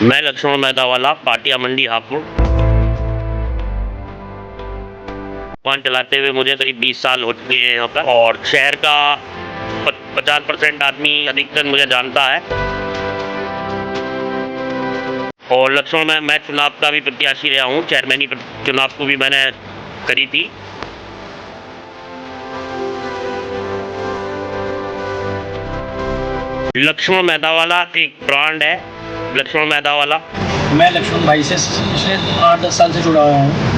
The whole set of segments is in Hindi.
मैं लक्ष्मण मेहतावाला, पाटिया मंडी हापुड़। दुकान चलाते हुए मुझे करीब 20 साल हो चुके हैं यहाँ पर, और शहर का 50% आदमी अधिकतर मुझे जानता है। और लक्ष्मण में मैं चुनाव का भी प्रत्याशी रहा हूँ, चेयरमैनी चुनाव को भी मैंने करी थी। लक्ष्मण मेहतावाला एक ब्रांड है, लक्ष्मण मेहतावाला। मैं लक्ष्मण भाई से पिछले 8-10 साल से जुड़ा हुआ हूँ।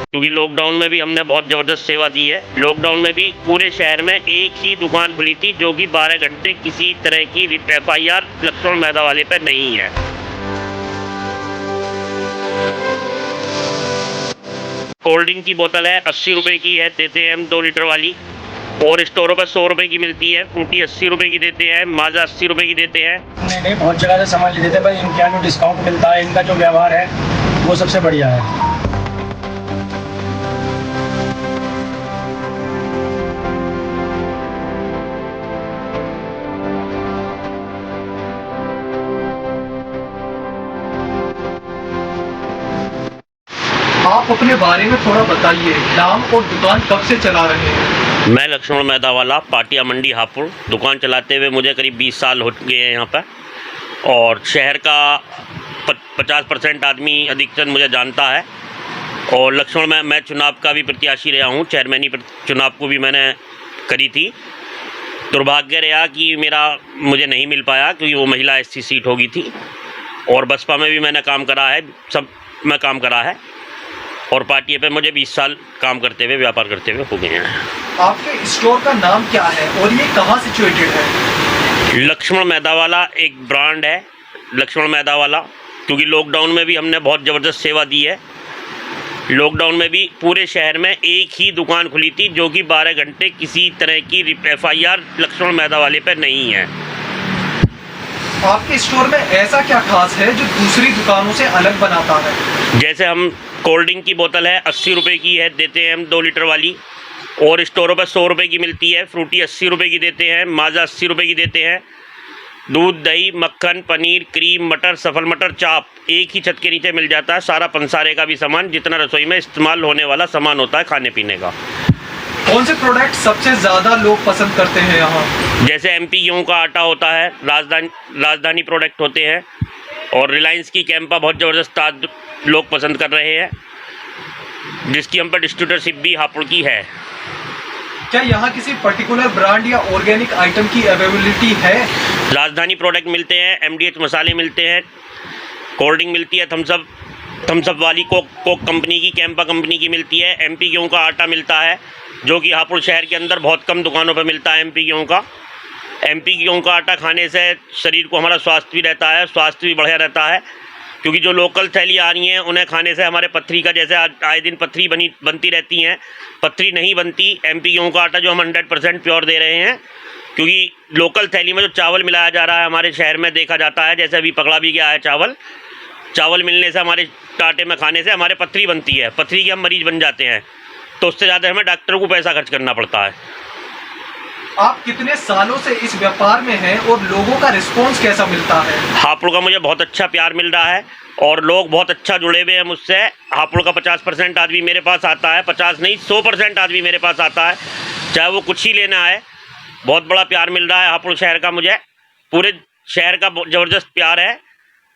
क्योंकि लॉकडाउन में भी हमने बहुत ज़बरदस्त सेवा दी है। लॉकडाउन में भी पूरे शहर में एक ही दुकान खुली थी, जो कि 12 घंटे किसी तरह की FIR लक्ष्मण मेहतावाले पर नहीं है। कोल्ड ड्रिंक की बोतल है 80 रुपए की है, देते हैं हम 2 लीटर वाली। और स्टोरों पर 100 रुपए की मिलती है। फ्रूटी 80 रुपए की देते हैं, माजा 80 रुपए की देते हैं। नहीं, बहुत जगह से सामान ले देते हैं, पर इनके यहाँ जो डिस्काउंट मिलता है, इनका जो व्यवहार है वो सबसे बढ़िया है। आप अपने बारे में थोड़ा बताइए, नाम और दुकान कब से चला रहे हैं? मैं लक्ष्मण मेहतावाला, पाटिया मंडी हापुड़। दुकान चलाते हुए मुझे करीब 20 साल हो गए हैं यहाँ पर, और शहर का 50% आदमी अधिकतर मुझे जानता है। और लक्ष्मण में मैं चुनाव का भी प्रत्याशी रहा हूँ, चेयरमैनी चुनाव को भी मैंने करी थी। दुर्भाग्य रहा कि मुझे नहीं मिल पाया, क्योंकि वो महिला SC सीट होगी थी। और बसपा में भी मैंने काम करा है, सब में काम करा है। और पार्टी पे मुझे 20 साल काम करते हुए, व्यापार करते हुए हो गए हैं। आपके स्टोर का नाम क्या है और ये कहाँ सिचुएटेड है? लक्ष्मण मेहतावाला एक ब्रांड है, लक्ष्मण मेहतावाला। क्योंकि लॉकडाउन में भी हमने बहुत ज़बरदस्त सेवा दी है। लॉकडाउन में भी पूरे शहर में एक ही दुकान खुली थी, जो कि 12 घंटे किसी तरह की FIR लक्ष्मण मेहतावाले पर नहीं है। आपके स्टोर में ऐसा क्या खास है जो दूसरी दुकानों से अलग बनाता है? जैसे हम कोल्ड ड्रिंक की बोतल है 80 रुपए की है, देते हैं हम 2 लीटर वाली। और स्टोरों पर 100 रुपए की मिलती है। फ्रूटी 80 रुपए की देते हैं, माजा 80 रुपए की देते हैं। दूध, दही, मक्खन, पनीर, क्रीम, मटर, सफल मटर, चाप एक ही छत के नीचे मिल जाता है। सारा पंसारे का भी सामान, जितना रसोई में इस्तेमाल होने वाला सामान होता है खाने पीने का। कौन से प्रोडक्ट सबसे ज़्यादा लोग पसंद करते हैं यहाँ? जैसे MP गेहूँ का आटा होता है, राजधानी प्रोडक्ट होते हैं, और रिलायंस की कैंपा बहुत ज़बरदस्त आज लोग पसंद कर रहे हैं, जिसकी हम पर डिस्ट्रीब्यूटरशिप भी हापुड़ की है। क्या यहाँ किसी पर्टिकुलर ब्रांड या ऑर्गेनिक आइटम की अवेलेबिलिटी है? राजधानी प्रोडक्ट मिलते हैं, MDH मसाले मिलते हैं, कोल्ड ड्रिंक मिलती है, थम्सअप वाली कोक कंपनी की, कैंपा कंपनी की मिलती है। MP गेहूँ का आटा मिलता है, जो कि हापुड़ शहर के अंदर बहुत कम दुकानों पर मिलता है। MP गेहूँ का आटा खाने से शरीर को हमारा स्वास्थ्य भी रहता है, स्वास्थ्य भी बढ़िया रहता है। क्योंकि जो लोकल थैली आ रही हैं, उन्हें खाने से हमारे पथरी का, जैसे आए दिन पथरी बनती रहती हैं, पथरी नहीं बनती। MP गेहूँ का आटा जो हम 100% प्योर दे रहे हैं, क्योंकि लोकल थैली में जो चावल मिलाया जा रहा है हमारे शहर में देखा जाता है, जैसे अभी पकड़ा भी गया है चावल मिलने से, हमारे आटे में खाने से हमारे पथरी बनती है, पथरी के हम मरीज बन जाते हैं। तो उससे ज़्यादा हमें डॉक्टर को पैसा खर्च करना पड़ता है। आप कितने सालों से इस व्यापार में हैं और लोगों का रिस्पॉन्स कैसा मिलता है? हापुड़ का मुझे बहुत अच्छा प्यार मिल रहा है, और लोग बहुत अच्छा जुड़े हुए हैं मुझसे। हापुड़ का 50% आदमी मेरे पास आता है, 50 नहीं 100% आदमी मेरे पास आता है, चाहे वो कुछ ही लेना है। बहुत बड़ा प्यार मिल रहा है हापुड़ शहर का मुझे, पूरे शहर का ज़बरदस्त प्यार है।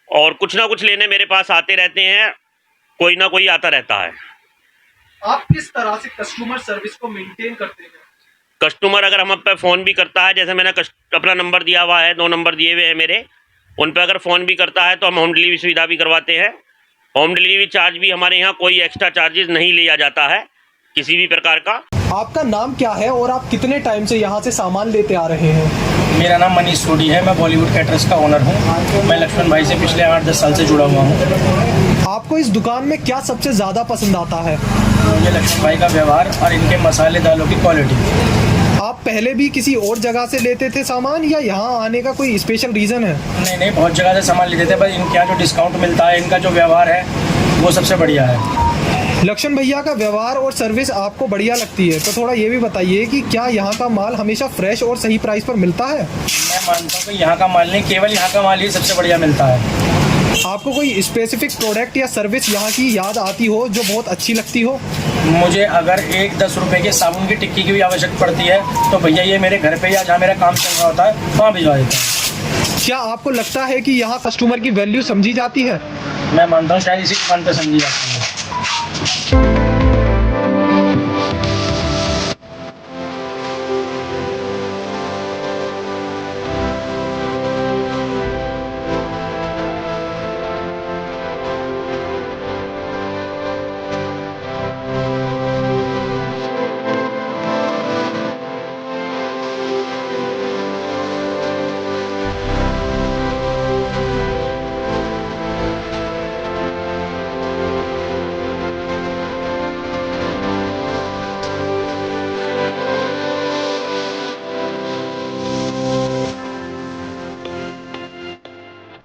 और कुछ ना कुछ लेने मेरे पास आते रहते हैं, कोई ना कोई आता रहता है। आप किस तरह से कस्टमर सर्विस को मेंटेन करते हैं? कस्टमर अगर हम पे फ़ोन भी करता है, जैसे मैंने अपना नंबर दिया हुआ है, 2 नंबर दिए हुए हैं मेरे, उन पर अगर फ़ोन भी करता है तो हम होम डिलीवरी सुविधा भी करवाते हैं। होम डिलीवरी चार्ज भी हमारे यहाँ कोई एक्स्ट्रा चार्जेस नहीं लिया जाता है किसी भी प्रकार का। आपका नाम क्या है और आप कितने टाइम से यहाँ से सामान लेते आ रहे हैं? मेरा नाम मनीष सोडी है, मैं बॉलीवुड कैटरर्स का ओनर हूँ। मैं लक्ष्मण भाई से पिछले 8-10 साल से जुड़ा हुआ हूँ। आपको इस दुकान में क्या सबसे ज़्यादा पसंद आता है? मुझे लक्ष्मण भाई का व्यवहार और इनके मसाले दालों की क्वालिटी। आप पहले भी किसी और जगह से लेते थे सामान, या यहाँ आने का कोई स्पेशल रीज़न है? नहीं, बहुत जगह से सामान ले देते हैं, पर इनके यहाँ जो डिस्काउंट मिलता है, इनका जो व्यवहार है वो सबसे बढ़िया है। लक्ष्मण भैया का व्यवहार और सर्विस आपको बढ़िया लगती है, तो थोड़ा ये भी बताइए कि क्या यहाँ का माल हमेशा फ्रेश और सही प्राइस पर मिलता है? मैं मानता हूँ कि यहाँ का माल नहीं, केवल यहाँ का माल ही सबसे बढ़िया मिलता है। आपको कोई स्पेसिफिक प्रोडक्ट या सर्विस यहाँ की याद आती हो जो बहुत अच्छी लगती हो? मुझे अगर 10 रुपए के साबुन की टिक्की की भी आवश्यकता पड़ती है तो भैया ये मेरे घर पे या जहाँ मेरा काम चल रहा होता है वहाँ भिजवा देता है। क्या आपको लगता है कि यहाँ कस्टमर की वैल्यू समझी जाती है? मैं मानता हूँ शायद इसी दुकान पर समझी जाती है।